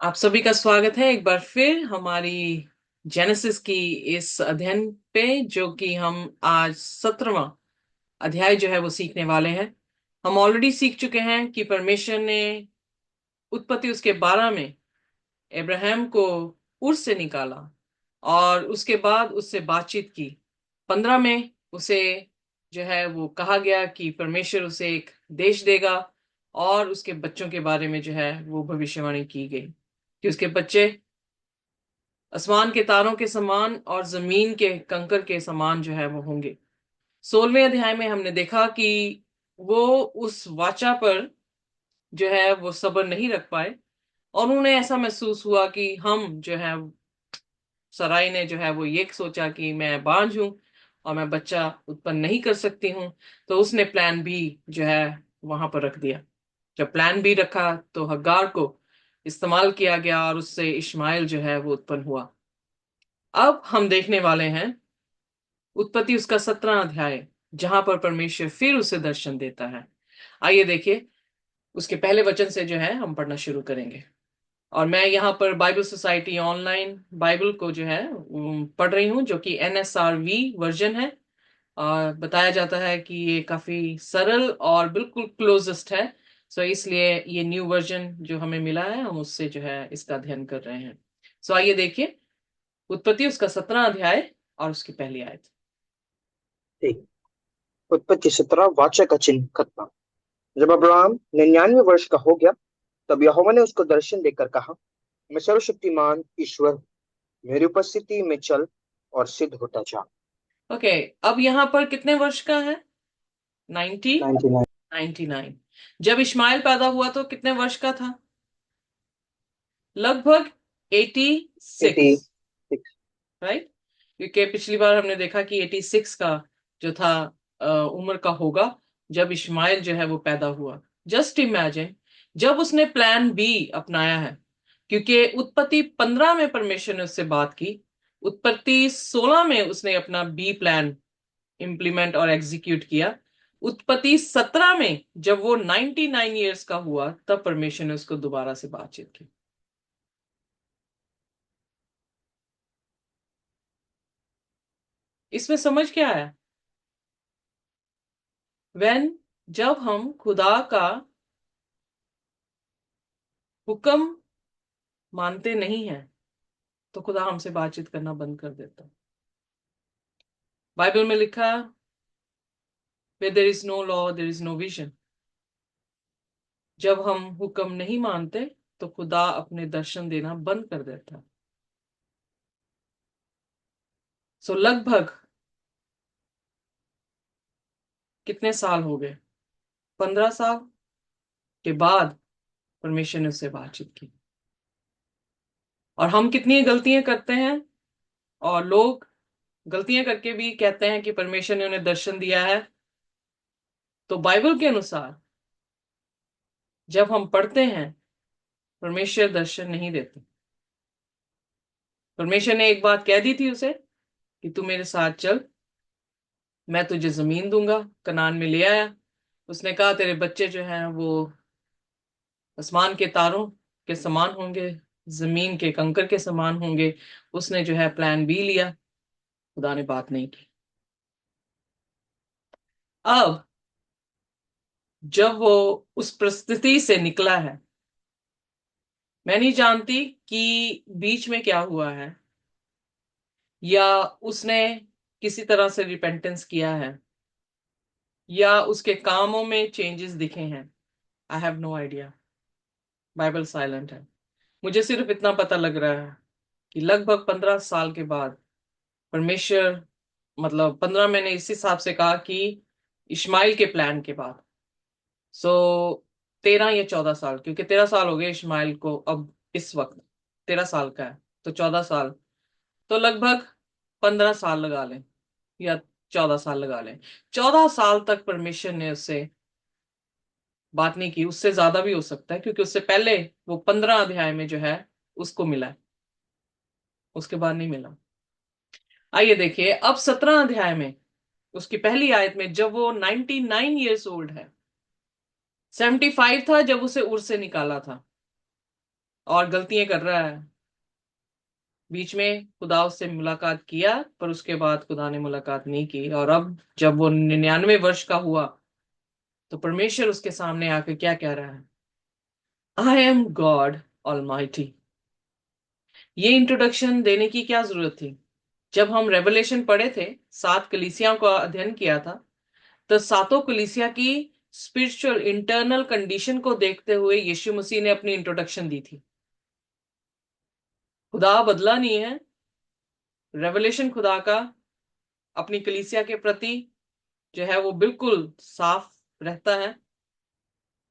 आप सभी का स्वागत है एक बार फिर हमारी जेनेसिस की इस अध्ययन पे, जो कि हम आज 17वां अध्याय जो है वो सीखने वाले हैं। हम ऑलरेडी सीख चुके हैं कि परमेश्वर ने उत्पत्ति उसके 12 में अब्राहम को उर से निकाला और उसके बाद उससे बातचीत की। 15 में उसे जो है वो कहा गया कि परमेश्वर उसे एक देश देगा और उसके बच्चों के बारे में जो है वो भविष्यवाणी की गई कि उसके बच्चे आसमान के तारों के समान और जमीन के कंकर के समान जो है वो होंगे। 16वें अध्याय में हमने देखा कि वो उस वाचा पर जो है वो सब्र नहीं रख पाए और उन्हें ऐसा महसूस हुआ कि हम जो है, सराय ने जो है वो ये सोचा कि मैं बांझ हूं और मैं बच्चा उत्पन्न नहीं कर सकती हूँ। तो उसने प्लान बी जो है वहां पर रख दिया। जब प्लान बी रखा तो हग्गार को इस्तेमाल किया गया और उससे इश्माइल जो है वो उत्पन्न हुआ। अब हम देखने वाले हैं उत्पत्ति उसका 17 अध्याय, जहां पर परमेश्वर फिर उसे दर्शन देता है। आइए देखिए, उसके पहले वचन से जो है हम पढ़ना शुरू करेंगे। और मैं यहाँ पर बाइबल सोसाइटी ऑनलाइन बाइबल को जो है पढ़ रही हूँ, जो कि NSRV वर्जन है। और बताया जाता है कि ये काफी सरल और बिल्कुल क्लोजेस्ट है। सो इसलिए ये न्यू वर्जन जो हमें मिला है, हम उससे जो है इसका अध्ययन कर रहे हैं। सो आइए देखिए उत्पत्ति उसका 17 अध्याय और उसकी पहली आयत। ठीक। उत्पत्ति 17 वाचा का चिन्ह खत्म। जब अब्राहम 99 वर्ष का हो गया, तब यहोवा ने उसको दर्शन देकर कहा, मैं सर्वशक्तिमान ईश्वर हूँ। मेरी उपस्थिति में चल और सिद्ध होता जा। ओके, अब यहाँ पर कितने वर्ष का है? 90। 99। 99। जब इस्माइल पैदा हुआ तो कितने वर्ष का था? लगभग 86। 86। राइट। क्योंकि पिछली बार हमने देखा कि 86 का जो था उम्र का होगा जब इस्माइल जो है वो पैदा हुआ। जस्ट इमेजिन, जब उसने प्लान बी अपनाया है, क्योंकि उत्पत्ति 15 में परमेश्वर ने उससे बात की, उत्पत्ति 16 में उसने अपना बी प्लान इम्प्लीमेंट और एग्जीक्यूट किया। उत्पत्ति 17 में जब वो 99 ईयर्स का हुआ, तब परमेश्वर ने उसको दोबारा से बातचीत की। इसमें समझ क्या आया? वेन जब हम खुदा का हुक्म मानते नहीं हैं, तो खुदा हमसे बातचीत करना बंद कर देता। बाइबल में लिखा, where there is no law there is no vision। जब हम हुक्म नहीं मानते तो खुदा अपने दर्शन देना बंद कर देता। सो लगभग कितने साल हो गए? 15 साल के बाद परमेश्वर ने उससे बातचीत की। और हम कितनी गलतियां करते हैं, और लोग गलतियां करके भी कहते हैं कि परमेश्वर ने उन्हें दर्शन दिया है। तो बाइबल के अनुसार जब हम पढ़ते हैं, परमेश्वर दर्शन नहीं देते। परमेश्वर ने एक बात कह दी थी उसे कि तू मेरे साथ चल, मैं तुझे जमीन दूंगा। कनान में ले आया। उसने कहा तेरे बच्चे जो हैं वो आसमान के तारों के समान होंगे, जमीन के कंकर के समान होंगे। उसने जो है प्लान बी लिया, खुदा ने बात नहीं की। अब जब वो उस परिस्थिति से निकला है, मैं नहीं जानती कि बीच में क्या हुआ है, या उसने किसी तरह से रिपेंटेंस किया है, या उसके कामों में चेंजेस दिखे हैं। I have no idea. Bible silent है। मुझे सिर्फ इतना पता लग रहा है कि लगभग 15 साल के बाद परमेश्वर, मतलब 15 मैंने इस हिसाब से कहा कि इश्माइल के प्लान के बाद। सो 13 या 14 साल, क्योंकि 13 साल हो गए इश्माइल को अब इस वक्त। 13 साल का है तो 14 साल, तो लगभग 15 साल लगा लें या 14 साल लगा लें। 14 साल तक परमेश्वर ने उससे बात नहीं की। उससे ज्यादा भी हो सकता है, क्योंकि उससे पहले वो 15 अध्याय में जो है उसको मिला है, उसके बाद नहीं मिला। आइए देखिए अब 17 अध्याय में उसकी पहली आयत में, जब वो 99 ईयर्स ओल्ड है, 75 था जब उसे उर से निकाला था। और गलतियां कर रहा है। बीच में खुदा उससे मुलाकात किया, पर उसके बाद खुदा ने मुलाकात नहीं की। और अब जब वो 99 वर्ष का हुआ, तो परमेश्वर उसके सामने आकर क्या कह रहा है? I am God almighty. ये इंट्रोडक्शन देने की क्या जरूरत थी? जब हम रेवलेशन पढ़े थे, 7 कलीसियाओं का अध्ययन किया था, तो सातों कलीसिया की स्पिरिचुअल इंटरनल कंडीशन को देखते हुए यीशु मसीह ने अपनी इंट्रोडक्शन दी थी। खुदा बदला नहीं है। रेवलेशन खुदा का अपनी कलीसिया के प्रति जो है वो बिल्कुल साफ रहता है।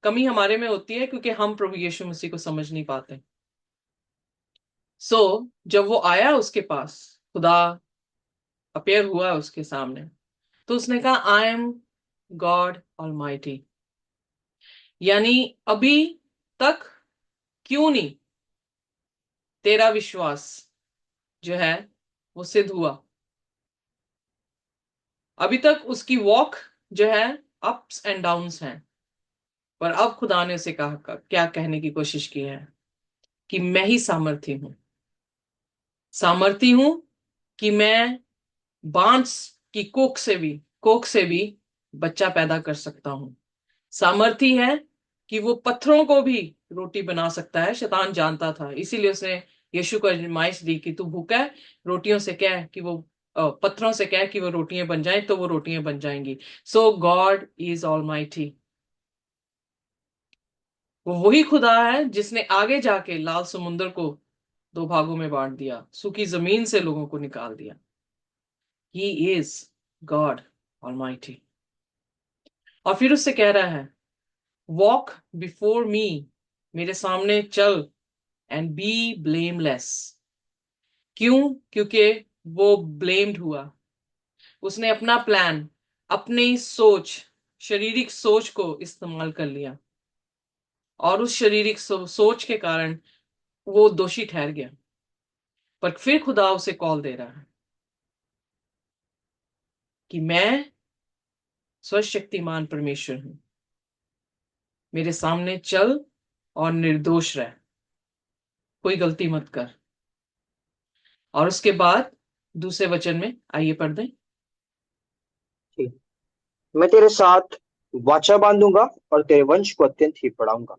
कमी हमारे में होती है क्योंकि हम प्रभु यीशु मसीह को समझ नहीं पाते। जब वो आया उसके पास, खुदा अपेयर हुआ उसके सामने, तो उसने कहा आई एम गॉड ऑलमाइटी। यानी अभी तक क्यों नहीं तेरा विश्वास जो है वो सिद्ध हुआ? अभी तक उसकी वॉक जो है अप्स एंड डाउन्स हैं। पर अब खुदा ने उसे कहा, क्या कहने की कोशिश की है? कि मैं ही सामर्थी हूं। सामर्थी हूं कि मैं बांस की कोख से भी बच्चा पैदा कर सकता हूं। सामर्थी है कि वो पत्थरों को भी रोटी बना सकता है। शैतान जानता था, इसीलिए उसने यीशु को आजमाइश दी कि तू भूखा है, रोटियों से कह कि वो पत्थरों से कह कि वो रोटियां बन जाएं, तो वो रोटियां बन जाएंगी। सो गॉड इज ऑलमाइटी। वो वही खुदा है जिसने आगे जाके लाल समुद्र को 2 भागों में बांट दिया, सूखी जमीन से लोगों को निकाल दिया। He is God almighty. और फिर उससे कह रहा है, वॉक बिफोर मी, मेरे सामने चल, एंड बी ब्लेमलेस। क्यों? क्योंकि वो ब्लेम्ड हुआ। उसने अपना प्लान, अपनी सोच, शारीरिक सोच को इस्तेमाल कर लिया, और उस शारीरिक सोच के कारण वो दोषी ठहर गया। पर फिर खुदा उसे कॉल दे रहा है कि मैं सर्वशक्तिमान परमेश्वर हूं, मेरे सामने चल और निर्दोष रह, कोई गलती मत कर। और उसके बाद दूसरे वचन में आइए पढ़ दें। ठीक। मैं तेरे साथ वाचा बांधूंगा और तेरे वंश को अत्यंत ही बढ़ाऊंगा।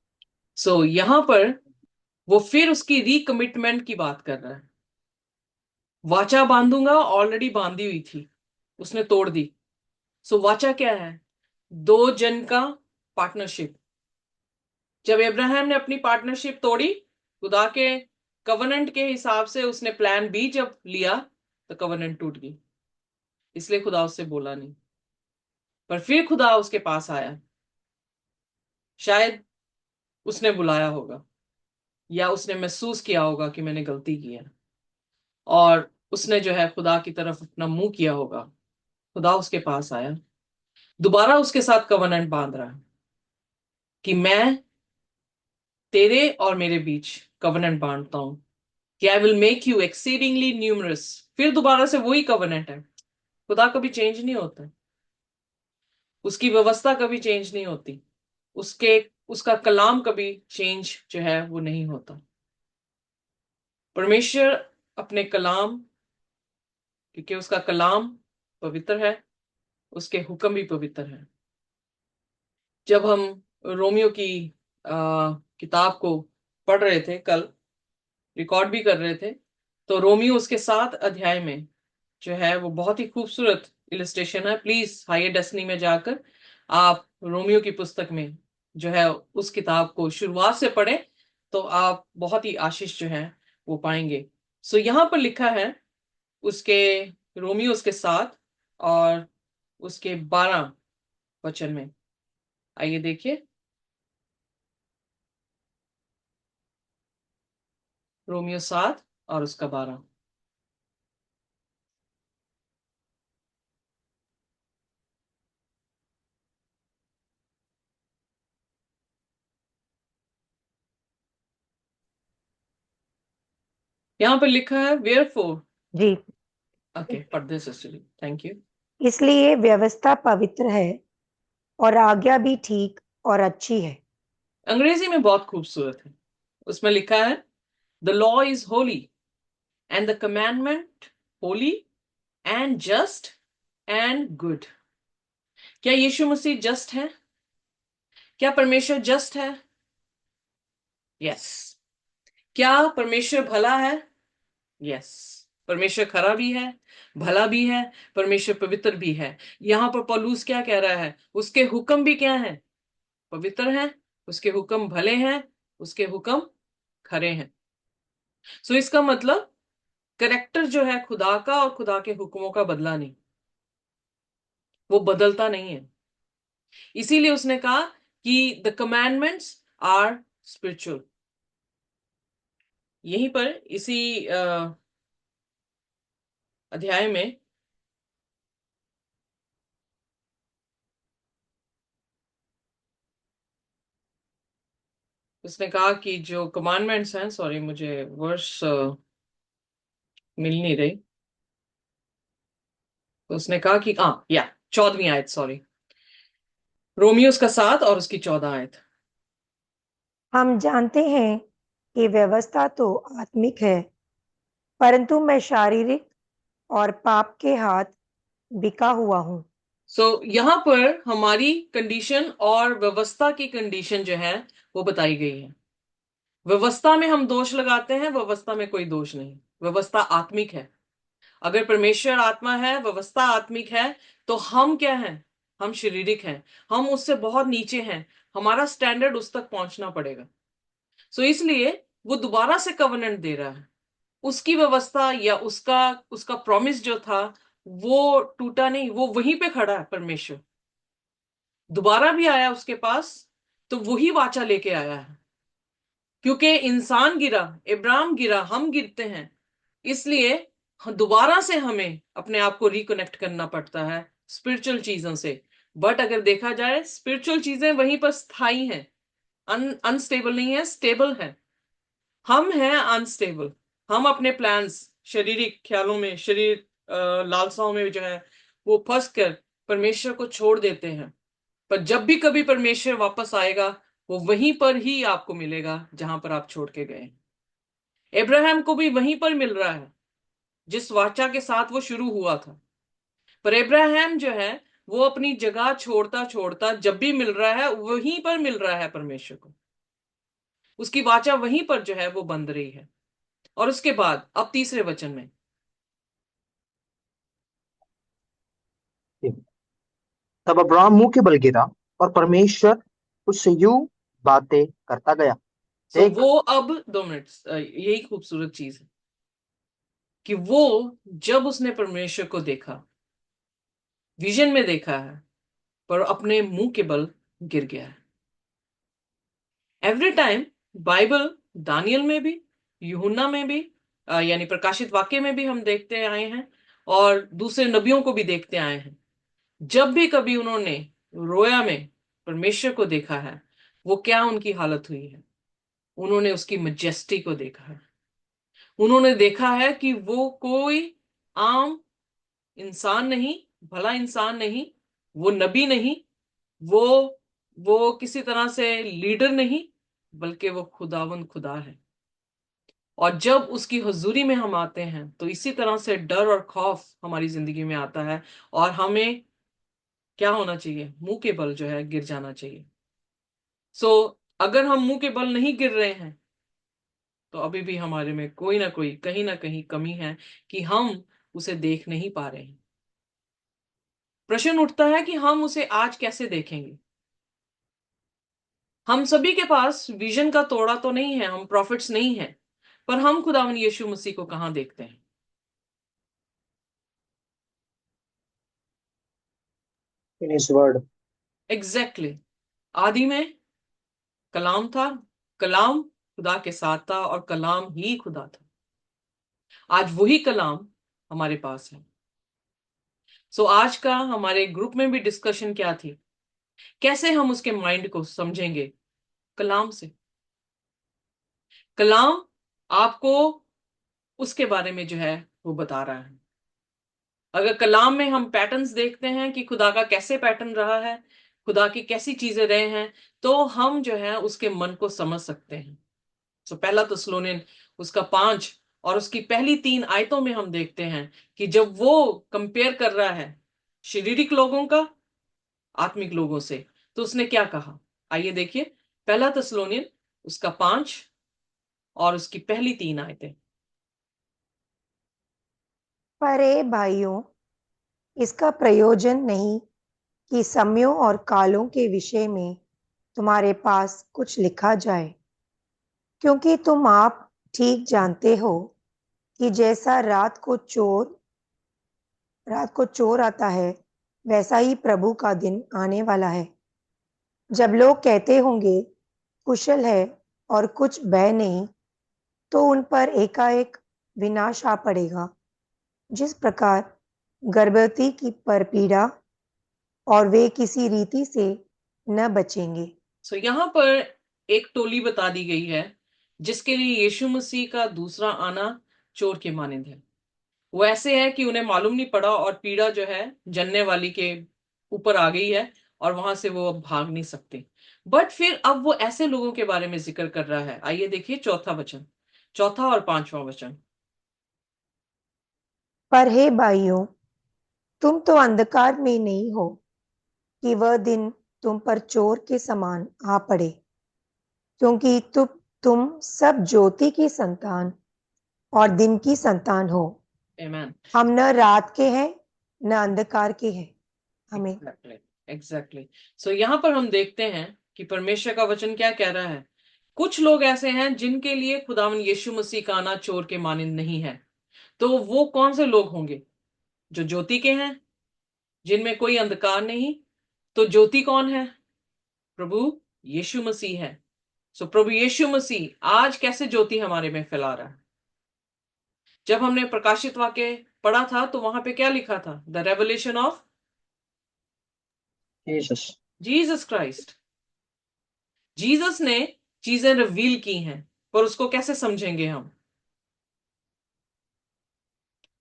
यहां पर वो फिर उसकी रिकमिटमेंट की बात कर रहा है। वाचा बांधूंगा ऑलरेडी बांधी हुई थी, उसने तोड़ दी। वाचा क्या है? दो जन का पार्टनरशिप। जब अब्राहम ने अपनी पार्टनरशिप तोड़ी, खुदा के कवनेंट के हिसाब से उसने प्लान बी जब लिया, तो कवनेंट टूट गई। इसलिए खुदा उससे बोला नहीं। पर फिर खुदा उसके पास आया। शायद उसने बुलाया होगा, या उसने महसूस किया होगा कि मैंने गलती की है, और उसने जो है खुदा की तरफ अपना मुंह किया होगा। खुदा उसके पास आया, दोबारा उसके साथ कवनेंट बांध रहा है कि मैं तेरे और मेरे बीच कवनेंट बांधता हूं कि I will make you exceedingly numerous. फिर दोबारा से वही कवनेंट है। खुदा कभी चेंज नहीं होता, उसकी व्यवस्था कभी चेंज नहीं होती, उसके उसका कलाम कभी चेंज जो है वो नहीं होता। परमेश्वर अपने कलाम, क्योंकि उसका कलाम पवित्र है, उसके हुक्म भी पवित्र है। जब हम रोमियो की किताब को पढ़ रहे थे कल, रिकॉर्ड भी कर रहे थे, तो रोमियो उसके 7 अध्याय में जो है वो बहुत ही खूबसूरत इलस्ट्रेशन है। प्लीज हायर डेस्टिनी में जाकर आप रोमियो की पुस्तक में जो है उस किताब को शुरुआत से पढ़ें, तो आप बहुत ही आशीष जो है वो पाएंगे। यहाँ पर लिखा है उसके, रोमियो उसके 7 और उसके 12 वचन में, आइए देखिए। रोमियो 7 और उसका 12। यहाँ पर लिखा है वेयर फोर। जी। ओके, पढ़ दे सिस्टर, थैंक यू। इसलिए व्यवस्था पवित्र है और आज्ञा भी ठीक और अच्छी है। अंग्रेजी में बहुत खूबसूरत है। उसमें लिखा है the law is Holi and the commandment Holi and just and good. क्या यीशु मसीह जस्ट है? क्या परमेश्वर जस्ट है? यस। क्या परमेश्वर भला है? यस। परमेश्वर खरा भी है, भला भी है, परमेश्वर पवित्र भी है। यहां पर पौलुस क्या कह रहा है? उसके हुक्म भी क्या है? पवित्र हैं, उसके हुक्म भले हैं, उसके हुक्म खरे हैं। सो इसका मतलब करेक्टर जो है खुदा का और खुदा के हुक्मों का बदला नहीं, वो बदलता नहीं है। इसीलिए उसने कहा कि द कमांडमेंट्स आर स्पिरिचुअल। यहीं पर इसी अध्याय में उसने कहा कि जो कमांडमेंट्स हैं, सॉरी मुझे वर्ष मिल नहीं रही, तो उसने कहा कि हाँ या 14वीं आयत, सॉरी, रोमियोस का 7 और उसकी 14 आयत। हम जानते हैं कि व्यवस्था तो आत्मिक है, परंतु मैं शारीरिक और पाप के हाथ बिका हुआ हूँ। यहां पर हमारी कंडीशन और व्यवस्था की कंडीशन जो है वो बताई गई है। व्यवस्था में हम दोष लगाते हैं, व्यवस्था में कोई दोष नहीं। व्यवस्था आत्मिक है। अगर परमेश्वर आत्मा है, व्यवस्था आत्मिक है, तो हम क्या हैं? हम शारीरिक हैं। हम उससे बहुत नीचे हैं। हमारा स्टैंडर्ड उस तक पहुंचना पड़ेगा। इसलिए वो दोबारा से कवनेंट दे रहा है। उसकी व्यवस्था या उसका उसका प्रॉमिस जो था वो टूटा नहीं, वो वहीं पे खड़ा है। परमेश्वर दोबारा भी आया उसके पास, तो वही वाचा लेके आया है। क्योंकि इंसान गिरा, इब्राहिम गिरा, हम गिरते हैं, इसलिए दोबारा से हमें अपने आप को रिकनेक्ट करना पड़ता है स्पिरिचुअल चीजों से। बट अगर देखा जाए, स्पिरिचुअल चीजें वहीं पर स्थायी हैं, अनस्टेबल नहीं है, स्टेबल है। हम हैं अनस्टेबल। हम अपने प्लान्स, शारीरिक ख्यालों में, शरीर लालसाओं में जो है वो फंस कर परमेश्वर को छोड़ देते हैं। पर जब भी कभी परमेश्वर वापस आएगा, वो वहीं पर ही आपको मिलेगा जहां पर आप छोड़ के गए। अब्राहम को भी वहीं पर मिल रहा है जिस वाचा के साथ वो शुरू हुआ था। पर अब्राहम जो है वो अपनी जगह छोड़ता छोड़ता जब भी मिल रहा है वहीं पर मिल रहा है परमेश्वर को। उसकी वाचा वहीं पर जो है वो बंध रही है। और उसके बाद अब तीसरे वचन में तब अब्राहम मुंह के बल गिरा और परमेश्वर उससे यूं बातें करता गया। देख, वो अब 2 मिनट, यही खूबसूरत चीज है कि वो जब उसने परमेश्वर को देखा, विजन में देखा है, पर अपने मुंह के बल गिर गया है। एवरी टाइम बाइबल, दानियल में भी, यूहन्ना में भी, यानी प्रकाशित वाक्य में भी हम देखते आए हैं, और दूसरे नबियों को भी देखते आए हैं। जब भी कभी उन्होंने रोया में परमेश्वर को देखा है, वो क्या उनकी हालत हुई है? उन्होंने उसकी मजेस्टी को देखा है। उन्होंने देखा है कि वो कोई आम इंसान नहीं, भला इंसान नहीं, वो नबी नहीं, वो वो किसी तरह से लीडर नहीं, बल्कि वो खुदावंद खुदा है। और जब उसकी हुजूरी में हम आते हैं तो इसी तरह से डर और खौफ हमारी जिंदगी में आता है, और हमें क्या होना चाहिए? मुंह के बल जो है गिर जाना चाहिए। सो अगर हम मुंह के बल नहीं गिर रहे हैं, तो अभी भी हमारे में कोई ना कोई, कहीं ना कहीं कमी है कि हम उसे देख नहीं पा रहे हैं। प्रश्न उठता है कि हम उसे आज कैसे देखेंगे? हम सभी के पास विजन का तोड़ा तो नहीं है, हम प्रॉफिट्स नहीं हैं, पर हम खुदावन यीशु मसीह को कहां देखते हैं? In his word. Exactly exactly. आदि में कलाम था, कलाम खुदा के साथ था, और कलाम ही खुदा था। आज वही कलाम हमारे पास है। आज का हमारे ग्रुप में भी डिस्कशन क्या थी? कैसे हम उसके माइंड को समझेंगे? कलाम से। कलाम आपको उसके बारे में जो है वो बता रहा है। अगर कलाम में हम पैटर्न्स देखते हैं कि खुदा का कैसे पैटर्न रहा है, खुदा की कैसी चीजें रहे हैं, तो हम जो है उसके मन को समझ सकते हैं। सो पहला तस्सलोनियन उसका 5 और उसकी पहली 3 आयतों में हम देखते हैं कि जब वो कंपेयर कर रहा है शारीरिक लोगों का आत्मिक लोगों से, तो उसने क्या कहा, आइए देखिए। पहला तस्सलोनियन उसका 5 और उसकी पहली 3 आयतें। पर ए भाइयों, इसका प्रयोजन नहीं कि समयों और कालों के विषय में तुम्हारे पास कुछ लिखा जाए, क्योंकि तुम आप ठीक जानते हो कि जैसा रात को चोर आता है, वैसा ही प्रभु का दिन आने वाला है। जब लोग कहते होंगे कुशल है और कुछ भय नहीं, तो उन पर एकाएक विनाश आ पड़ेगा, जिस प्रकार गर्भवती की पर पीड़ा, और वे किसी रीति से न बचेंगे। सो यहाँ पर एक टोली बता दी गई है जिसके लिए यीशु मसीह का दूसरा आना चोर के मानिंद है। वो ऐसे है कि उन्हें मालूम नहीं पड़ा और पीड़ा जो है जनने वाली के ऊपर आ गई है और वहां से वो अब भाग नहीं सकते। बट फिर अब वो ऐसे लोगों के बारे में जिक्र कर रहा है। आइए देखिए चौथा वचन, चौथा और पांचवा वचन। पर हे भाइयों, तुम तो अंधकार में नहीं हो कि वह दिन तुम पर चोर के समान आ पड़े, क्योंकि तुम सब ज्योति की संतान और दिन की संतान हो। आमेन। हम न रात के हैं न अंधकार के हैं। हमें एग्जैक्टली, एग्जैक्टली। सो यहाँ पर हम देखते हैं कि परमेश्वर का वचन क्या कह रहा है। कुछ लोग ऐसे हैं जिनके लिए खुदावन यीशु मसीह का आना चोर के मानिंद नहीं है। तो वो कौन से लोग होंगे? जो ज्योति के हैं, जिनमें कोई अंधकार नहीं। तो ज्योति कौन है? प्रभु यीशु मसीह है। सो प्रभु यीशु मसीह आज कैसे ज्योति हमारे में फैला रहा है? जब हमने प्रकाशित वाक्य पढ़ा था तो वहां पे क्या लिखा था? The revelation of Jesus. Jesus Christ. Jesus ने चीजें रिवील की हैं, पर उसको कैसे समझेंगे हम?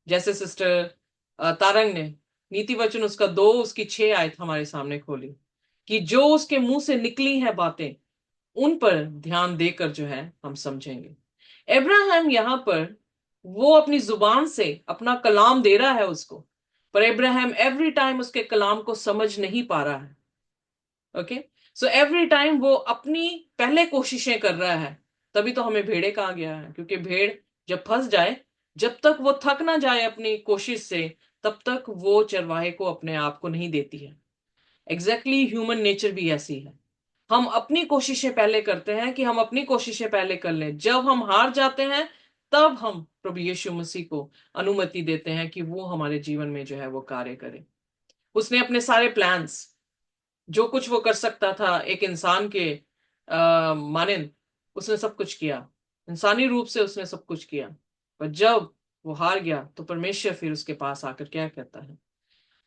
जैसे सिस्टर तारंग ने नीति वचन उसका 2 उसकी 6 आयत हमारे सामने खोली कि जो उसके मुंह से निकली है बातें, उन पर ध्यान देकर जो है हम समझेंगे। अब्राहम यहां पर वो अपनी जुबान से अपना कलाम दे रहा है उसको, पर अब्राहम एवरी टाइम उसके कलाम को समझ नहीं पा रहा है। ओके, सो एवरी टाइम वो अपनी पहले कोशिशें कर रहा है। तभी तो हमें भेड़े कहा गया है, क्योंकि भेड़ जब फंस जाए, जब तक वो थक ना जाए अपनी कोशिश से, तब तक वो चरवाहे को अपने आप को नहीं देती है। एग्जैक्टली ह्यूमन नेचर भी ऐसी है। हम अपनी कोशिशें पहले करते हैं कि हम अपनी कोशिशें पहले कर लें। जब हम हार जाते हैं, तब हम प्रभु यीशु मसीह को अनुमति देते हैं कि वो हमारे जीवन में जो है वो कार्य करे। उसने अपने सारे प्लान्स, जो कुछ वो कर सकता था एक इंसान के मानिंद, उसने सब कुछ किया। इंसानी रूप से उसने सब कुछ किया। पर जब वो हार गया तो परमेश्वर फिर उसके पास आकर क्या कहता है?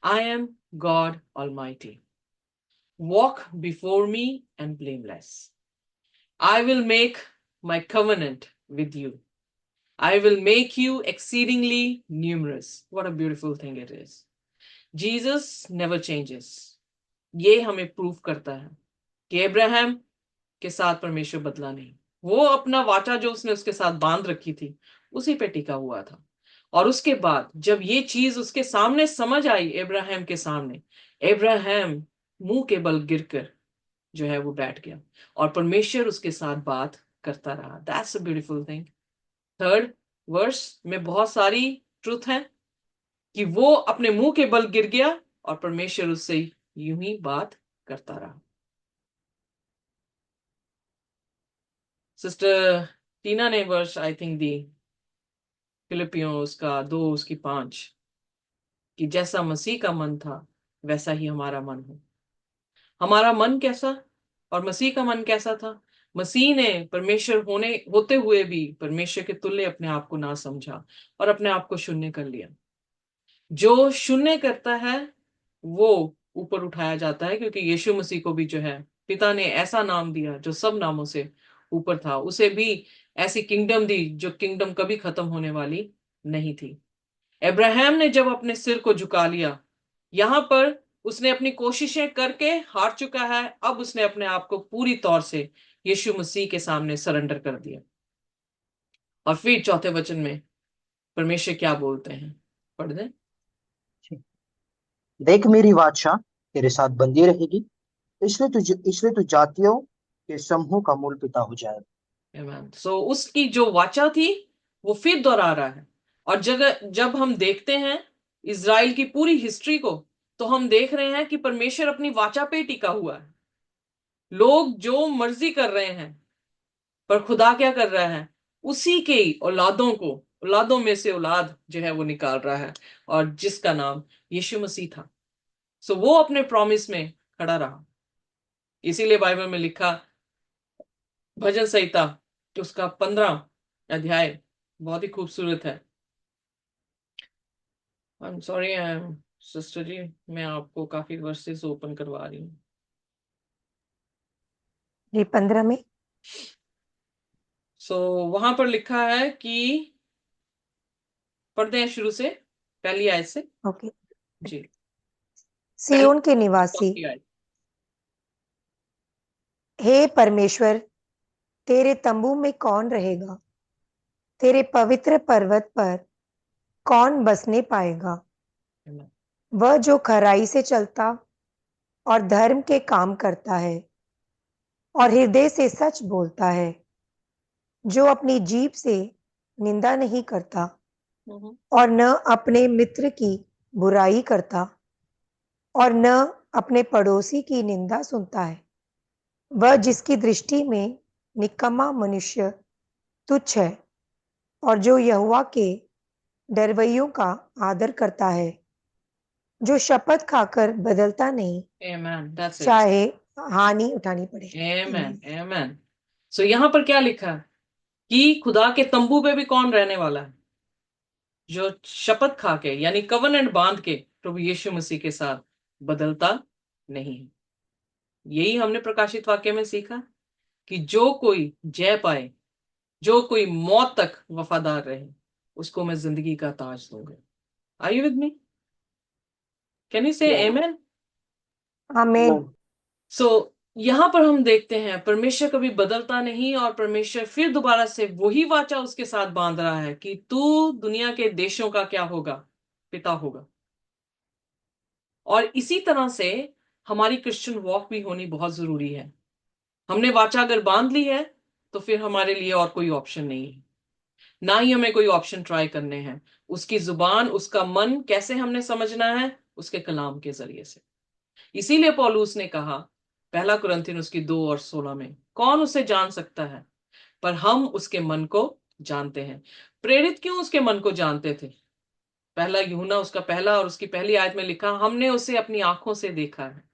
I am God almighty, walk before me and blameless. I will make my covenant with you. I will make you exceedingly numerous. What a beautiful thing it is. Jesus never changes. ये हमें proof करता है कि Abraham के साथ परमेश्वर बदला नहीं। वो अपना वाचा जो उसने उसके साथ बांध रखी थी, उसी पे टिका हुआ था। और उसके बाद जब ये चीज उसके सामने समझ आई, अब्राहम के सामने, अब्राहम मुंह के बल गिरकर जो है वो बैठ गया और परमेश्वर उसके साथ बात करता रहा। That's a beautiful thing. Third verse में बहुत सारी ट्रुथ है कि वो अपने मुंह के बल गिर गया और परमेश्वर उससे यूं ही बात करता रहा। सिस्टर टीना ने वर्स आई थिंक दी, फिलिपियों उसका 2 उसकी 5, कि जैसा मसीह का मन था वैसा ही हमारा मन हो। हमारा मन कैसा और मसीह का मन कैसा था? मसीह ने परमेश्वर होते हुए भी परमेश्वर के तुल्य अपने आप को ना समझा और अपने आप को शून्य कर लिया। जो शून्य करता है वो ऊपर उठाया जाता है, क्योंकि यीशु मसीह को भी जो है पिता ने ऐसा नाम दिया जो सब नामों से ऊपर था। उसे भी ऐसी किंगडम दी जो किंगडम कभी खत्म होने वाली नहीं थी। अब्राहम ने जब अपने सिर को झुका लिया, यहां पर उसने अपनी कोशिशें करके हार चुका है। अब उसने अपने आप को पूरी तौर से यीशु मसीह के सामने सरेंडर कर दिया। और फिर चौथे वचन में परमेश्वर क्या बोलते हैं, पढ़ दें। देख मेरी वाचा तेरे साथ बंधी रहेगी, इसलिए तू जातियों के समूह का मूल पिता हो जाएगा। आमीन। सो उसकी जो वाचा थी वो फिर दोहरा रहा है। और जगह जब हम देखते हैं इज़राइल की पूरी हिस्ट्री को, तो हम देख रहे हैं कि परमेश्वर अपनी वाचा पे टिका हुआ है। लोग जो मर्जी कर रहे हैं, पर खुदा क्या कर रहा है, उसी के औलादों को, औलादों में से औलाद जो है वो निकाल रहा है, और जिसका नाम यीशु मसीह था। सो वो अपने प्रॉमिस में खड़ा रहा। इसीलिए बाइबल में लिखा, भजन संहिता उसका 15 अध्याय बहुत ही खूबसूरत है। आई एम सॉरी सिस्टर जी, मैं आपको काफी वर्सेस ओपन करवा रही हूँ। ये 15 में। सो वहां पर लिखा है कि, पढ़ते हैं शुरू से, पहली आयत से। ओके। जी, पहली सिय्योन के निवासी, चौथी आयत। हे परमेश्वर, तेरे तंबू में कौन रहेगा? तेरे पवित्र पर्वत पर कौन बसने पाएगा? वह जो खराई से चलता और धर्म के काम करता है और हृदय से सच बोलता है, जो अपनी जीभ से निंदा नहीं करता हम्म। और न अपने मित्र की बुराई करता और न अपने पड़ोसी की निंदा सुनता है। वह जिसकी दृष्टि में निकम्मा मनुष्य तुच्छ है और जो यहोवा के डरवैयों का आदर करता है, जो शपथ खाकर बदलता नहीं, आमेन, दैट्स इट। चाहे हानि उठानी पड़े। आमेन, आमेन। सो यहाँ पर क्या लिखा है कि खुदा के तंबू पे भी कौन रहने वाला है? जो शपथ खा के, यानी कवनेंट बांध के प्रभु यीशु मसीह के साथ बदलता नहीं है। यही हमने प्रकाशित वाक्य में सीखा कि जो कोई जय पाए, जो कोई मौत तक वफादार रहे, उसको मैं जिंदगी का ताज दूंगा। Are you with me? Can you say amen? आमीन। सो यहां पर हम देखते हैं परमेश्वर कभी बदलता नहीं, और परमेश्वर फिर दोबारा से वही वाचा उसके साथ बांध रहा है कि तू दुनिया के देशों का क्या होगा, पिता होगा। और इसी तरह से हमारी क्रिश्चियन वॉक भी होनी बहुत जरूरी है। हमने वाचा अगर बांध ली है, तो फिर हमारे लिए और कोई ऑप्शन नहीं है, ना ही हमें कोई ऑप्शन ट्राई करने हैं। उसकी जुबान, उसका मन कैसे हमने समझना है? उसके कलाम के जरिए से। इसीलिए पौलुस ने कहा, पहला कुरिन्थियन उसकी 2 और 16 में, कौन उसे जान सकता है, पर हम उसके मन को जानते हैं। प्रेरित क्यों उसके मन को जानते थे? पहला यूहन्ना उसका पहला और उसकी पहली आयत में लिखा, हमने उसे अपनी आंखों से देखा है,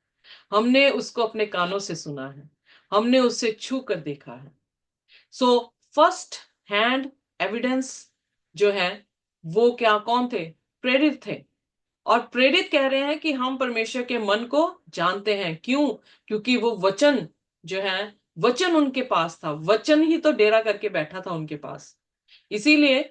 हमने उसको अपने कानों से सुना है, हमने उसे छू कर देखा है। सो फर्स्ट हैंड एविडेंस जो है वो क्या, कौन थे? प्रेरित थे। और प्रेरित कह रहे हैं कि हम परमेश्वर के मन को जानते हैं। क्यों? क्योंकि वो वचन जो है, वचन उनके पास था, वचन ही तो डेरा करके बैठा था उनके पास। इसीलिए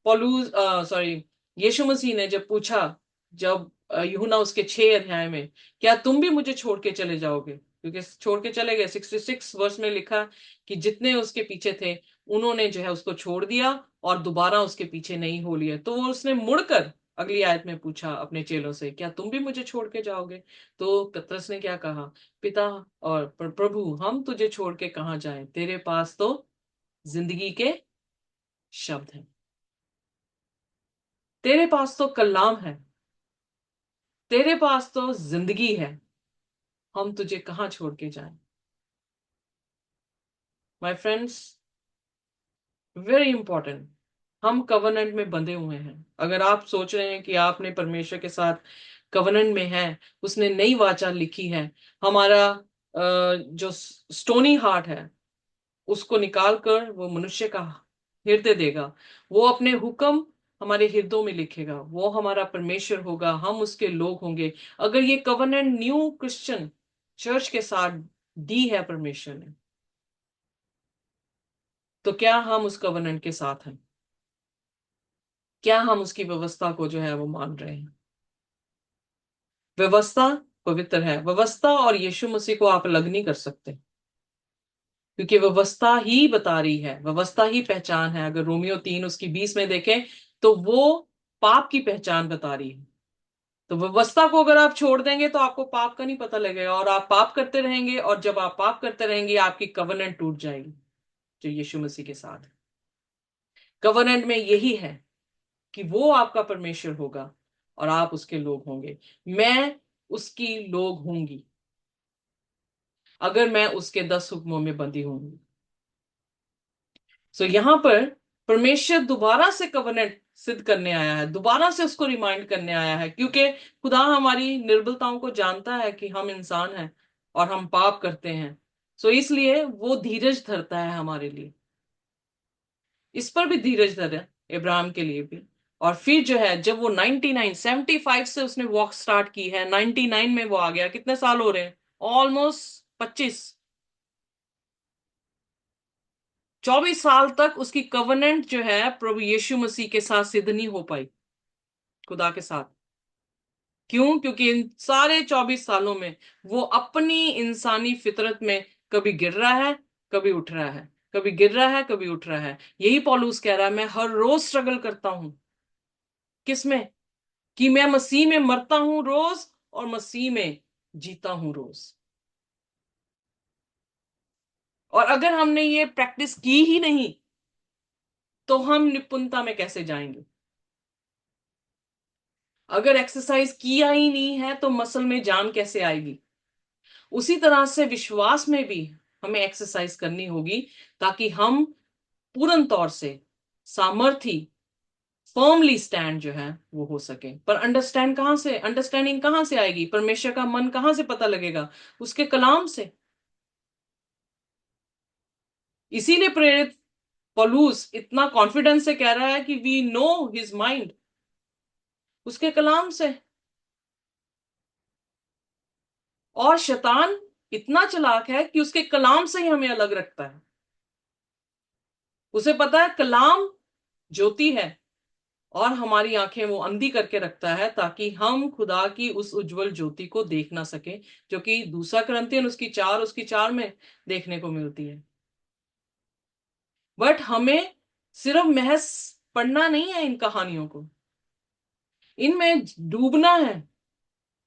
पौलुस सॉरी यीशु मसीह ने जब पूछा, जब यूहन्ना उसके 6 अध्याय में, क्या तुम भी मुझे छोड़ के चले जाओगे? क्योंकि छोड़ के चले गए। 66 वर्ष में लिखा कि जितने उसके पीछे थे उन्होंने जो है उसको छोड़ दिया और दोबारा उसके पीछे नहीं हो लिया। तो वो उसने मुड़कर अगली आयत में पूछा अपने चेलों से, क्या तुम भी मुझे छोड़ के जाओगे? तो पतरस ने क्या कहा, पिता और प्रभु, हम तुझे छोड़ के कहाँ जाएं, तेरे पास तो जिंदगी के शब्द हैं, तेरे पास तो कलाम है, तेरे पास तो जिंदगी है, हम तुझे कहाँ छोड़ के जाएं? माय फ्रेंड्स, वेरी इंपॉर्टेंट, हम कवनेंट में बंधे हुए हैं। अगर आप सोच रहे हैं कि आपने परमेश्वर के साथ कवनेंट में हैं, उसने नई वाचा लिखी है, हमारा जो स्टोनी हार्ट है उसको निकाल कर वो मनुष्य का हृदय देगा, वो अपने हुक्म हमारे हृदयों में लिखेगा, वो हमारा परमेश्वर होगा, हम उसके लोग होंगे। अगर ये कवनेंट न्यू क्रिश्चियन चर्च के साथ दी है परमेश्वर ने, तो क्या हम उस कवनेंट के साथ हैं? क्या हम उसकी व्यवस्था को जो है वो मान रहे हैं? व्यवस्था पवित्र है। व्यवस्था और यीशु मसीह को आप अलग नहीं कर सकते, क्योंकि व्यवस्था ही बता रही है, व्यवस्था ही पहचान है। अगर रोमियो 3 उसकी 20 में देखें तो वो पाप की पहचान बता रही है। तो व्यवस्था को अगर आप छोड़ देंगे तो आपको पाप का नहीं पता लगेगा, और आप पाप करते रहेंगे, और जब आप पाप करते रहेंगे आपकी कवनेंट टूट जाएगी जो यीशु मसीह के साथ है। कवनेंट में यही है कि वो आपका परमेश्वर होगा और आप उसके लोग होंगे। मैं उसकी लोग होंगी अगर मैं उसके 10 हुक्मों में बंधी होंगी। सो यहां पर परमेश्वर दोबारा से कवनेंट सिद्ध करने आया है, दोबारा से उसको रिमाइंड करने आया है, क्योंकि खुदा हमारी निर्बलताओं को जानता है कि हम इंसान हैं और हम पाप करते हैं। सो इसलिए वो धीरज धरता है हमारे लिए। इस पर भी धीरज धरे इब्राहिम के लिए भी। और फिर जो है, जब वो 75 से उसने वॉक स्टार्ट की है, 99 में वो आ गया। कितने साल हो रहे हैं? ऑलमोस्ट 24 साल तक उसकी कवनेंट जो है प्रभु यीशु मसीह के साथ सिद्ध नहीं हो पाई, खुदा के साथ। क्यों? क्योंकि इन सारे 24 सालों में वो अपनी इंसानी फितरत में कभी गिर रहा है, कभी उठ रहा है, कभी गिर रहा है, कभी उठ रहा है। यही पौलुस कह रहा है, मैं हर रोज स्ट्रगल करता हूं। किसमें? कि मैं मसीह में मरता हूं रोज और मसीह में जीता हूं रोज। और अगर हमने ये प्रैक्टिस की ही नहीं तो हम निपुणता में कैसे जाएंगे? अगर एक्सरसाइज किया ही नहीं है तो मसल में जान कैसे आएगी? उसी तरह से विश्वास में भी हमें एक्सरसाइज करनी होगी, ताकि हम पूर्ण तौर से सामर्थी फर्मली स्टैंड जो है वो हो सके। पर अंडरस्टैंडिंग कहां से आएगी? परमेश्वर का मन कहां से पता लगेगा? उसके कलाम से। इसीलिए प्रेरित पौलुस इतना कॉन्फिडेंस से कह रहा है कि वी नो हिज माइंड, उसके कलाम से। और शैतान इतना चालाक है कि उसके कलाम से ही हमें अलग रखता है। उसे पता है कलाम ज्योति है, और हमारी आंखें वो अंधी करके रखता है ताकि हम खुदा की उस उज्जवल ज्योति को देख ना सके, जो कि दूसरा कुरिन्थियन उसकी 4 में देखने को मिलती है। बट हमें सिर्फ महज पढ़ना नहीं है इन कहानियों को, इनमें डूबना है,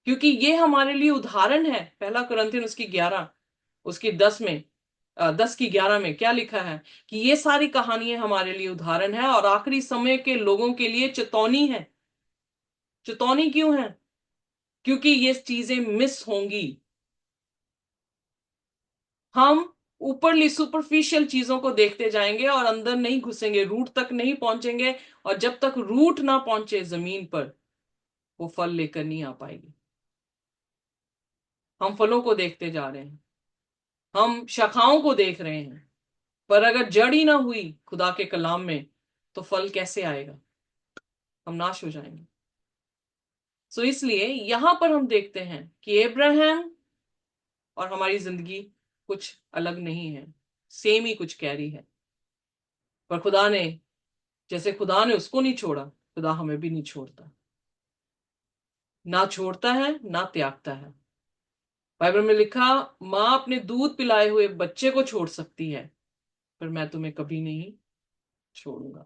क्योंकि ये हमारे लिए उदाहरण है। पहला कुरिन्थियन उसकी 11 उसकी 10 में 10 की 11 में क्या लिखा है कि ये सारी कहानियां हमारे लिए उदाहरण है और आखिरी समय के लोगों के लिए चेतावनी है। चेतावनी क्यों है? क्योंकि ये चीजें मिस होंगी। हम ऊपरली सुपरफिशियल चीजों को देखते जाएंगे और अंदर नहीं घुसेंगे, रूट तक नहीं पहुंचेंगे। और जब तक रूट ना पहुंचे जमीन पर, वो फल लेकर नहीं आ पाएगी। हम फलों को देखते जा रहे हैं, हम शाखाओं को देख रहे हैं, पर अगर जड़ ही ना हुई खुदा के कलाम में तो फल कैसे आएगा? हम नाश हो जाएंगे। सो इसलिए यहां पर हम देखते हैं कि अब्राहम और हमारी जिंदगी कुछ अलग नहीं है, सेम ही कुछ कैरी है। पर खुदा ने, जैसे खुदा ने उसको नहीं छोड़ा, खुदा हमें भी नहीं छोड़ता, ना छोड़ता है ना त्यागता है। बाइबल में लिखा, मां अपने दूध पिलाए हुए बच्चे को छोड़ सकती है, पर मैं तुम्हें कभी नहीं छोड़ूंगा।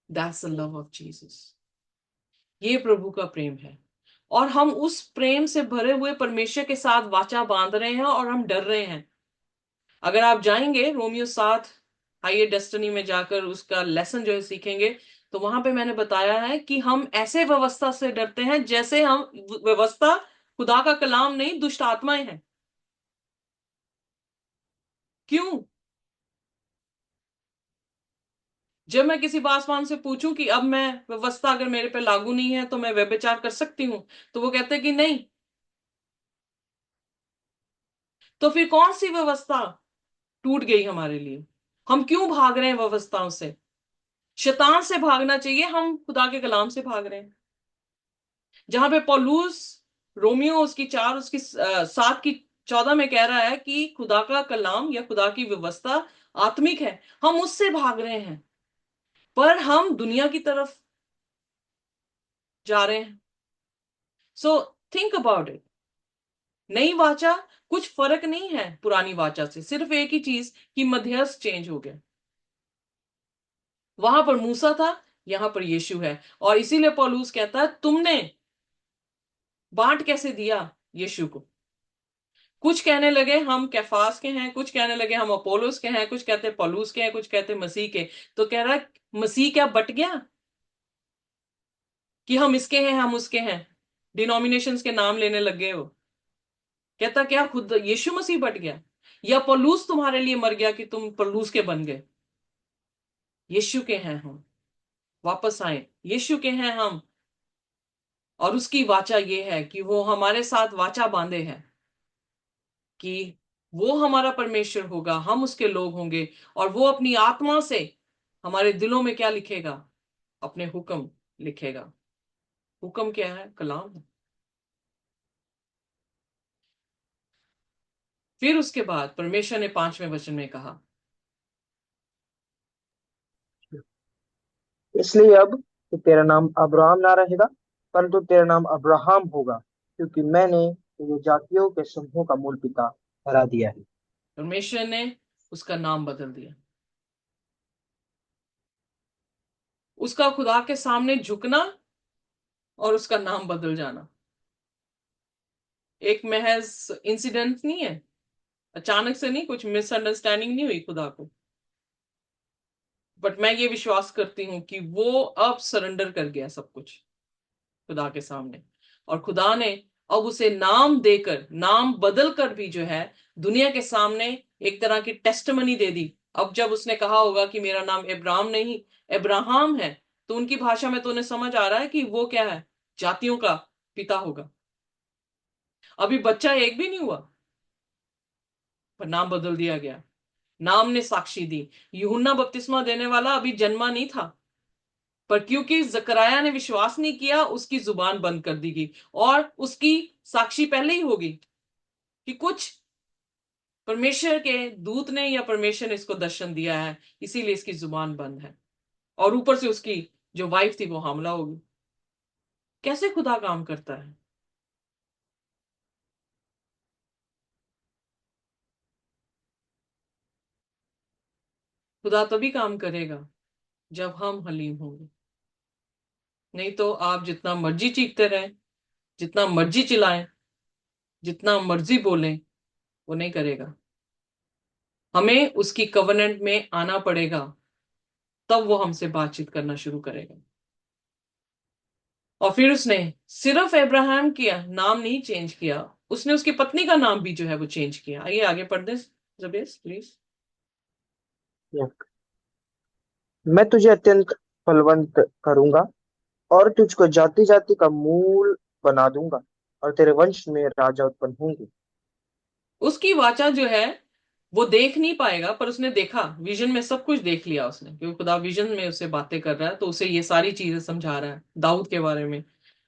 That's the love of Jesus. ये प्रभु का प्रेम है, और हम उस प्रेम से भरे हुए परमेश्वर के साथ वाचा बांध रहे हैं और हम डर रहे हैं। अगर आप जाएंगे रोमियो 7 हाइयर डेस्टिनी में जाकर उसका लेसन जो है सीखेंगे, तो वहां पे मैंने बताया है कि हम ऐसे व्यवस्था से डरते हैं जैसे हम व्यवस्था खुदा का कलाम नहीं, दुष्ट आत्माएं हैं। क्यों? जब मैं किसी पासवान से पूछूं कि अब मैं व्यवस्था अगर मेरे पे लागू नहीं है तो मैं व्यभिचार कर सकती हूं, तो वो कहते हैं कि नहीं। तो फिर कौन सी व्यवस्था टूट गई हमारे लिए? हम क्यों भाग रहे हैं व्यवस्थाओं से? शैतान से भागना चाहिए, हम खुदा के कलाम से भाग रहे हैं। जहां पे पौलुस रोमियो उसकी 4 7 की 14 में कह रहा है कि खुदा का कलाम या खुदा की व्यवस्था आत्मिक है, हम उससे भाग रहे हैं, पर हम दुनिया की तरफ जा रहे हैं। So think about it. नई वाचा कुछ फर्क नहीं है पुरानी वाचा से, सिर्फ एक ही चीज कि मध्यस्थ चेंज हो गया। वहां पर मूसा था, यहां पर यीशु है। और इसीलिए पौलुस कहता है तुमने बांट कैसे दिया यीशु को। कुछ कहने लगे हम कैफास के हैं, कुछ कहने लगे हम अपोलोस के हैं, कुछ कहते पौलुस के हैं, कुछ कहते मसीह के। तो कह रहा है मसीह क्या बट गया कि हम इसके हैं हम उसके हैं, डिनोमिनेशंस के नाम लेने लग गए हो। कहता क्या खुद यीशु मसीह बट गया, या पौलुस तुम्हारे लिए मर गया कि तुम पौलुस के बन गए। यीशु के हैं हम, वापस आए, यीशु के हैं हम। और उसकी वाचा ये है कि वो हमारे साथ वाचा बांधे हैं कि वो हमारा परमेश्वर होगा, हम उसके लोग होंगे। और वो अपनी आत्मा से हमारे दिलों में क्या लिखेगा, अपने हुक्म लिखेगा। हुक्म क्या है, कलाम है। फिर उसके बाद परमेश्वर ने 5वें वचन में कहा, इसलिए अब कि तेरा नाम अब्राहम ना रहेगा, परंतु तेरा नाम अब्राहम होगा, क्योंकि मैंने तुझे जातियों के समूह का मूल पिता ठहरा दिया है। परमेश्वर ने उसका नाम बदल दिया। उसका खुदा के सामने झुकना और उसका नाम बदल जाना एक महज इंसिडेंट नहीं है, अचानक से नहीं, कुछ मिसअंडरस्टैंडिंग नहीं हुई खुदा को। बट मैं ये विश्वास करती हूं कि वो अब सरेंडर कर गया सब कुछ खुदा के सामने। और खुदा ने अब उसे नाम देकर, नाम बदल कर भी जो है दुनिया के सामने एक तरह की टेस्टमनी दे दी। अब जब उसने कहा होगा कि मेरा नाम इब्राहिम नहीं अब्राहम है, तो उनकी भाषा में तो उन्हें समझ आ रहा है कि वो क्या है, जातियों का पिता होगा। अभी बच्चा एक भी नहीं हुआ, पर नाम बदल दिया गया। नाम ने साक्षी दी। यूहन्ना बपतिस्मा देने वाला अभी जन्मा नहीं था, पर क्योंकि जकराया ने विश्वास नहीं किया, उसकी जुबान बंद कर दी गई। और उसकी साक्षी पहले ही होगी कि कुछ परमेश्वर के दूत ने या परमेश्वर ने इसको दर्शन दिया है, इसीलिए इसकी जुबान बंद है। और ऊपर से उसकी जो वाइफ थी वो हमला होगी। कैसे खुदा काम करता है। खुदा तभी काम करेगा जब हम हलीम होंगे। नहीं तो आप जितना मर्जी चीखते रहें, जितना मर्जी चिल्लाएं, जितना मर्जी बोलें, वो नहीं करेगा। हमें उसकी कवनेंट में आना पड़ेगा, तब वो हमसे बातचीत करना शुरू करेगा। और फिर उसने सिर्फ अब्राहम किया, नाम नहीं चेंज किया, उसने उसकी पत्नी का नाम भी जो है वो चेंज किया। आइए आगे पढ़ दे जबेस प्लीज। मैं तुझे अत्यंत फलवंत करूंगा और तुझको जाति जाति का मूल बना दूंगा, और तेरे वंश में राजा उत्पन्न होंगे। उसकी वाचा जो है वो देख नहीं पाएगा, पर उसने देखा, विजन में सब कुछ देख लिया उसने, क्योंकि खुदा विजन में उससे बातें कर रहा है, तो उसे ये सारी चीजें समझा रहा है, दाऊद के बारे में,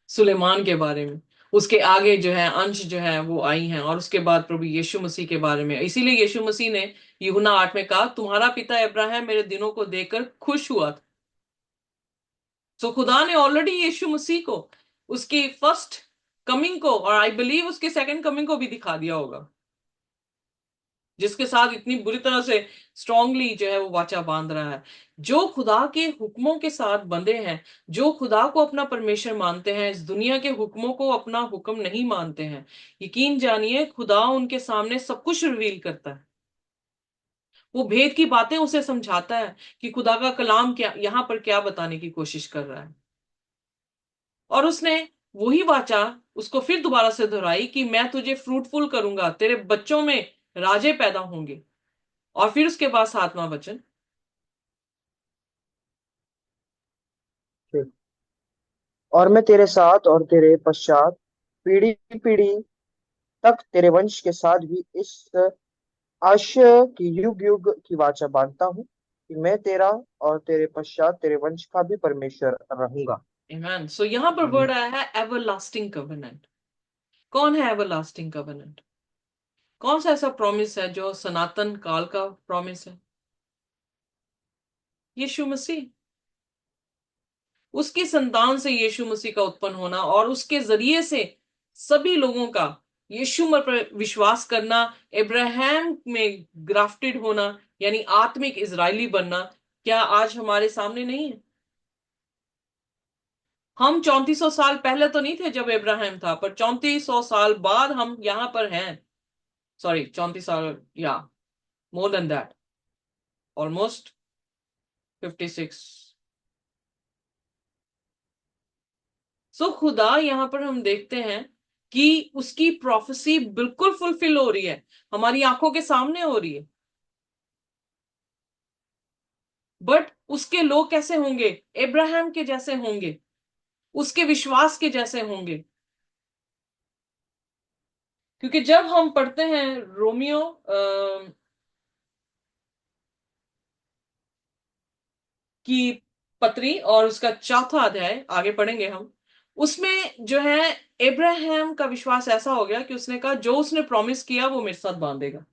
सुलेमान के बारे में। उसके आगे जो है अंश जो है वो आई हैं, और उसके बाद प्रभु यीशु मसीह के बारे में। इसीलिए यीशु मसीह ने यूहन्ना 8 में कहा तुम्हारा पिता अब्राहम मेरे दिनों को देखकर खुश हुआ था। सो खुदा ने ऑलरेडी यीशु मसीह को उसकी फर्स्ट कमिंग को, और आई बिलीव उसके सेकंड कमिंग को भी दिखा दिया होगा, जिसके साथ इतनी बुरी तरह से स्ट्रांगली जो है वो वाचा बांध रहा है। जो खुदा के हुक्मों के साथ बंधे हैं, जो खुदा को अपना परमेश्वर मानते हैं, इस दुनिया के हुक्मों को अपना हुक्म नहीं मानते हैं, यकीन जानिए खुदा उनके सामने सब कुछ रिवील करता है। वो भेद की बातें उसे समझाता है कि खुदा का कलाम क्या यहां पर क्या बताने की कोशिश कर रहा है। और उसने वही वाचा उसको फिर दोबारा से दोहराई कि मैं तुझे फ्रूटफुल करूंगा, तेरे बच्चों में राजे पैदा होंगे। और फिर उसके बाद 7वां वचन, और मैं तेरे साथ और तेरे पश्चात पीढ़ी पीढ़ी तक तेरे वंश के साथ भी इस आशय की युग युग की वाचा बांधता हूँ कि मैं तेरा और तेरे पश्चात तेरे वंश का भी परमेश्वर रहूंगा। आमेन। सो यहां पर वर्ड आया है एवरलास्टिंग कवेनेंट। कौन है एवरलास्टिंग कवेनेंट? कौन सा ऐसा प्रॉमिस है जो सनातन काल का प्रॉमिस है? यीशु मसीह। उसकी संतान से यीशु मसीह का उत्पन्न होना, और उसके जरिए से सभी लोगों का यीशु मसीह पर विश्वास करना, इब्राहिम में ग्राफ्टेड होना, यानी आत्मिक इजरायली बनना, क्या आज हमारे सामने नहीं है? हम 3400 साल पहले तो नहीं थे जब इब्राहिम था, पर 3400 साल बाद हम यहां पर हैं। सॉरी, 34 साल, या मोर देन दैट, ऑलमोस्ट 56। सो खुदा यहां पर हम देखते हैं कि उसकी प्रोफेसी बिल्कुल फुलफिल हो रही है, हमारी आंखों के सामने हो रही है। बट उसके लोग कैसे होंगे? इब्राहिम के जैसे होंगे, उसके विश्वास के जैसे होंगे। क्योंकि जब हम पढ़ते हैं रोमियो की पत्री और उसका चौथा अध्याय आगे पढ़ेंगे हम, उसमें जो है इब्राहिम का विश्वास ऐसा हो गया कि उसने कहा जो उसने प्रॉमिस किया वो मेरे साथ बांधेगा।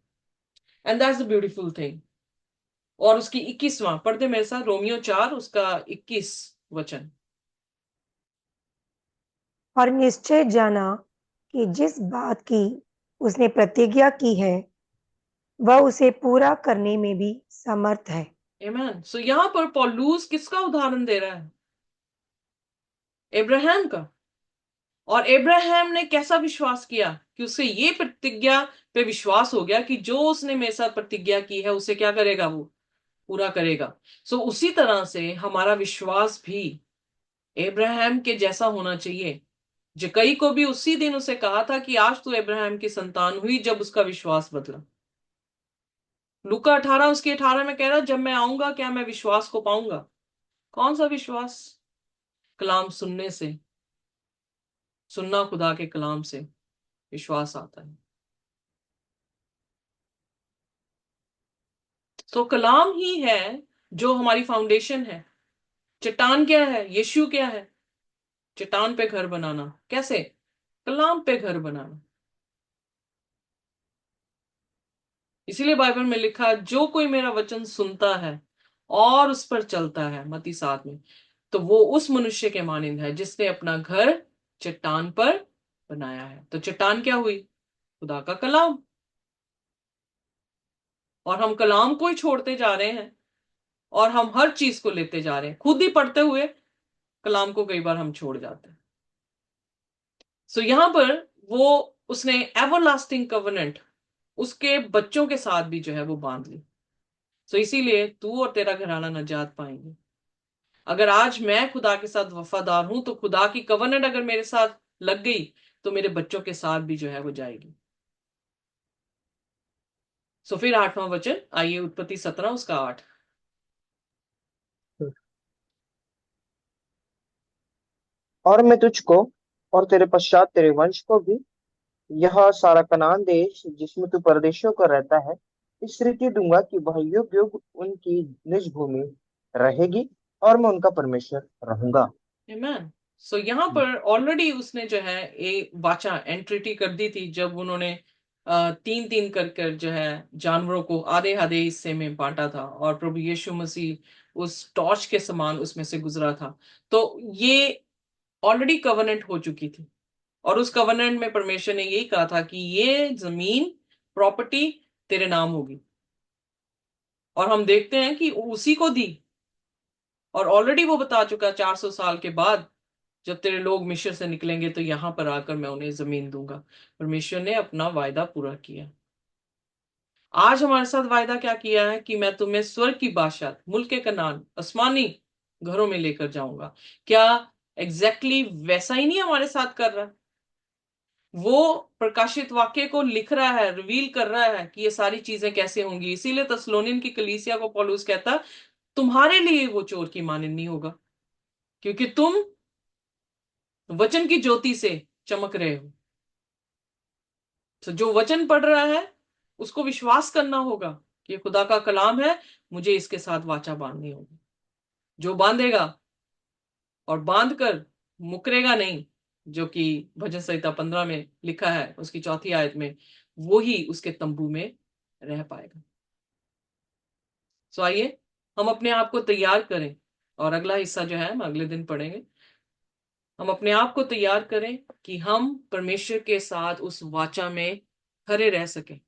And that's the beautiful thing. और उसकी 21वां पढ़ते मेरे साथ, रोमियो 4 उसका 21 वचन। और निश्चय जाना कि जिस बात की उसने प्रतिज्ञा की है वह उसे पूरा करने में भी समर्थ है। आमेन। सो यहां पर पौलुस किसका उदाहरण दे रहा है? इब्राहिम का। और इब्राहिम ने कैसा विश्वास किया कि उससे ये प्रतिज्ञा पे विश्वास हो गया कि जो उसने मेरे साथ प्रतिज्ञा की है उसे क्या करेगा, वो पूरा करेगा। सो उसी तरह से हमारा विश्वास भी इब्राहिम के जैसा होना चाहिए। जकई को भी उसी दिन उसे कहा था कि आज तू इब्राहिम की संतान हुई, जब उसका विश्वास बदला। लूका 18 उसके 18 में कह रहा, जब मैं आऊंगा क्या मैं विश्वास को पाऊंगा? कौन सा विश्वास? कलाम सुनने से, सुनना खुदा के कलाम से विश्वास आता है। तो कलाम ही है जो हमारी फाउंडेशन है। चट्टान क्या है? यीशु क्या है? चट्टान पे घर बनाना कैसे? कलाम पे घर बनाना। इसीलिए बाइबल में लिखा, जो कोई मेरा वचन सुनता है और उस पर चलता है, मत्ती 7 में, तो वो उस मनुष्य के मानिंद है जिसने अपना घर चट्टान पर बनाया है। तो चट्टान क्या हुई? खुदा का कलाम। और हम कलाम को ही छोड़ते जा रहे हैं, और हम हर चीज को लेते जा रहे हैं, खुद ही पढ़ते हुए कलाम को कई बार हम छोड़ जाते हैं। सो यहां पर वो उसने एवरलास्टिंग कवनेंट उसके बच्चों के साथ भी जो है वो बांध ली। सो इसीलिए तू और तेरा घराना नजात पाएंगे। अगर आज मैं खुदा के साथ वफादार हूं तो खुदा की कवनेंट अगर मेरे साथ लग गई तो मेरे बच्चों के साथ भी जो है वो जाएगी। सो फिर 8वां वचन, आइए उत्पत्ति 17 उसका 8। और मैं तुझको और तेरे पश्चात तेरे वंश को भी यह सारा कनान देश जिसमें तू परदेशियों का रहता है इस रीति दूंगा कि वह युग युग उनकी निज भूमि रहेगी और मैं उनका परमेश्वर रहूंगा। आमेन। सो यहाँ पर ऑलरेडी उसने जो है एक वाचा एंट्रिटी कर दी थी, जब उन्होंने तीन तीन कर कर जो है जानवरों को आधे आधे हिस्से में बांटा था, और प्रभु यीशु मसीह उस टॉर्च के समान उसमें से गुजरा था। तो ये ऑलरेडी कवनेंट हो चुकी थी। और उस कवनेंट में परमेश्वर ने यही कहा था कि ये जमीन, प्रॉपर्टी तेरे नाम होगी। और हम देखते हैं कि उसी को दी। और ऑलरेडी वो बता चुका 400 साल के बाद, जब तेरे लोग मिस्र से निकलेंगे तो यहां पर आकर मैं उन्हें जमीन दूंगा। परमेश्वर ने अपना वायदा पूरा किया। आज हमारे साथ वायदा क्या किया है कि मैं तुम्हें स्वर्ग की बादशाह, मुल्क कनान, आसमानी घरों में लेकर जाऊंगा। क्या एग्जैक्टली वैसा ही नहीं हमारे साथ कर रहा? वो प्रकाशित वाक्य को लिख रहा है, रिवील कर रहा है कि ये सारी चीजें कैसे होंगी। इसीलिए तस्लोनिन की कलीसिया को पौलुस कहता, तुम्हारे लिए वो चोर की मानिंद नहीं होगा, क्योंकि तुम वचन की ज्योति से चमक रहे हो। तो जो वचन पढ़ रहा है उसको विश्वास करना होगा कि ये खुदा का कलाम है, मुझे इसके साथ वाचा बांधनी होगी। जो बांधेगा और बांध कर मुकरेगा नहीं, जो कि भजन संहिता 15 में लिखा है उसकी चौथी आयत में, वो ही उसके तंबू में रह पाएगा। सो आइए हम अपने आप को तैयार करें, और अगला हिस्सा जो है हम अगले दिन पढ़ेंगे। हम अपने आप को तैयार करें कि हम परमेश्वर के साथ उस वाचा में खरे रह सकें।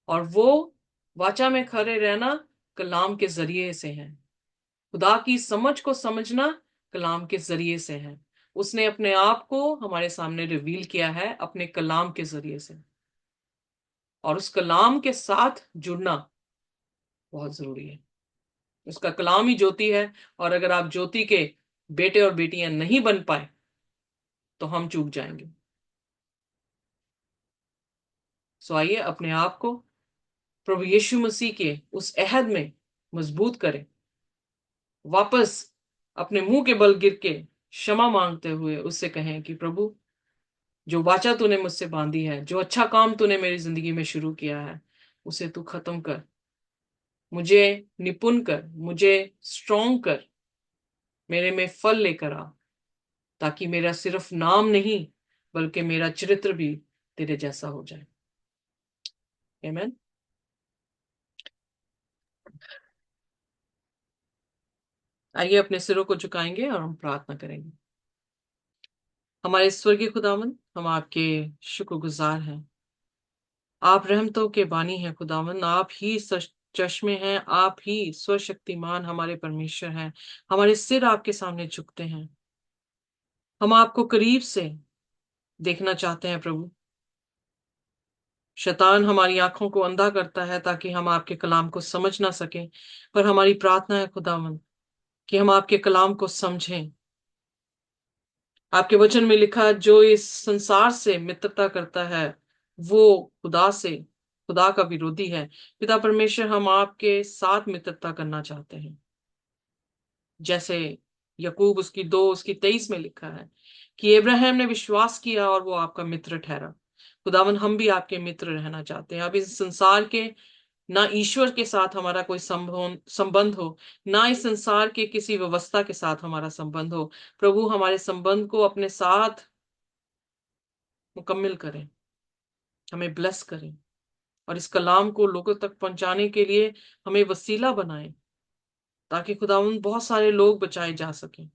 और वो वाचा में खरे रहना कलाम के जरिए से है। खुदा की समझ को समझना कलाम के जरिए से है। उसने अपने आप को हमारे सामने रिवील किया है अपने कलाम के जरिए से, और उस कलाम के साथ जुड़ना बहुत जरूरी है। उसका कलाम ही ज्योति है, और अगर आप ज्योति के बेटे और बेटियां नहीं बन पाए तो हम चूक जाएंगे। सो आइए अपने आप को प्रभु यीशु मसीह के उस अहद में मजबूत करें। वापस अपने मुंह के बल गिर के क्षमा मांगते हुए उससे कहें कि प्रभु, जो वाचा तूने मुझसे बांधी है, जो अच्छा काम तूने मेरी जिंदगी में शुरू किया है, उसे तू खत्म कर। मुझे निपुण कर, मुझे स्ट्रॉन्ग कर, मेरे में फल लेकर आ, ताकि मेरा सिर्फ नाम नहीं बल्कि मेरा चरित्र भी तेरे जैसा हो जाए। आमीन। आइए अपने सिरों को झुकाएंगे और हम प्रार्थना करेंगे। हमारे स्वर्गीय खुदावन, हम आपके शुक्रगुजार हैं। आप रहमतों के बानी हैं खुदावन। आप ही चश्मे हैं, आप ही स्वशक्तिमान हमारे परमेश्वर हैं। हमारे सिर आपके सामने झुकते हैं। हम आपको करीब से देखना चाहते हैं प्रभु। शैतान हमारी आंखों को अंधा करता है ताकि हम आपके कलाम को समझ ना सकें, पर हमारी प्रार्थना है खुदावन कि हम आपके कलाम को समझें। आपके वचन में लिखा, जो इस संसार से मित्रता करता है वो खुदा का विरोधी है। पिता परमेश्वर, हम आपके साथ मित्रता करना चाहते हैं, जैसे यकूब उसकी 23 में लिखा है कि इब्राहिम ने विश्वास किया और वो आपका मित्र ठहरा। खुदावन, हम भी आपके मित्र रहना चाहते हैं। अब इस संसार के ना ईश्वर के साथ हमारा कोई संबंध हो, ना इस संसार के किसी व्यवस्था के साथ हमारा संबंध हो। प्रभु, हमारे संबंध को अपने साथ मुकम्मल करें, हमें ब्लेस करें, और इस कलाम को लोगों तक पहुंचाने के लिए हमें वसीला बनाएं, ताकि खुदावंद बहुत सारे लोग बचाए जा सकें।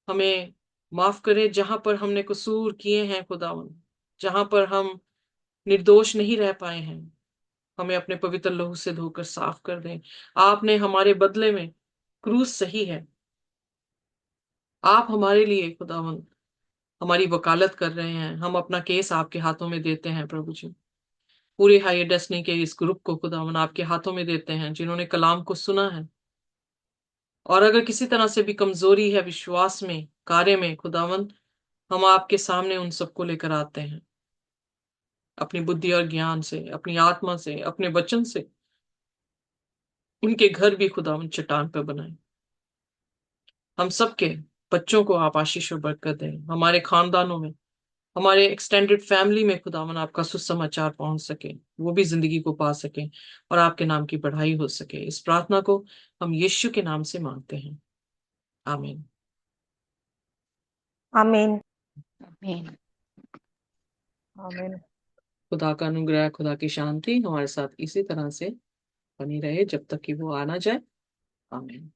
हमें माफ करें जहां पर हमने कसूर किए हैं खुदावंद, जहां पर हम निर्दोष नहीं रह पाए हैं। हमें अपने पवित्र लहू से धोकर साफ कर दें। आपने हमारे बदले में क्रूस सही है। आप हमारे लिए खुदावंद हमारी वकालत कर रहे हैं। हम अपना केस आपके हाथों में देते हैं प्रभु जी। पूरे हाई डेस्टिनी के इस ग्रुप को खुदावन आपके हाथों में देते हैं, जिन्होंने कलाम को सुना है। और अगर किसी तरह से भी कमजोरी है विश्वास में, कार्य में, खुदावन हम आपके सामने उन सबको लेकर आते हैं। अपनी बुद्धि और ज्ञान से, अपनी आत्मा से, अपने वचन से उनके घर भी खुदावन चट्टान पर बनाए। हम सबके बच्चों को आप आशीष और बरकत दें। हमारे खानदानों में, हमारे एक्सटेंडेड फैमिली में खुदावन आपका सुसमाचार पहुंच सके, वो भी जिंदगी को पा सके और आपके नाम की बढ़ाई हो सके। इस प्रार्थना को हम यीशु के नाम से मांगते हैं। आमीन। आमीन। आमीन। आमीन। खुदा का अनुग्रह, खुदा की शांति हमारे साथ इसी तरह से बनी रहे जब तक कि वो आ ना जाए। आमीन।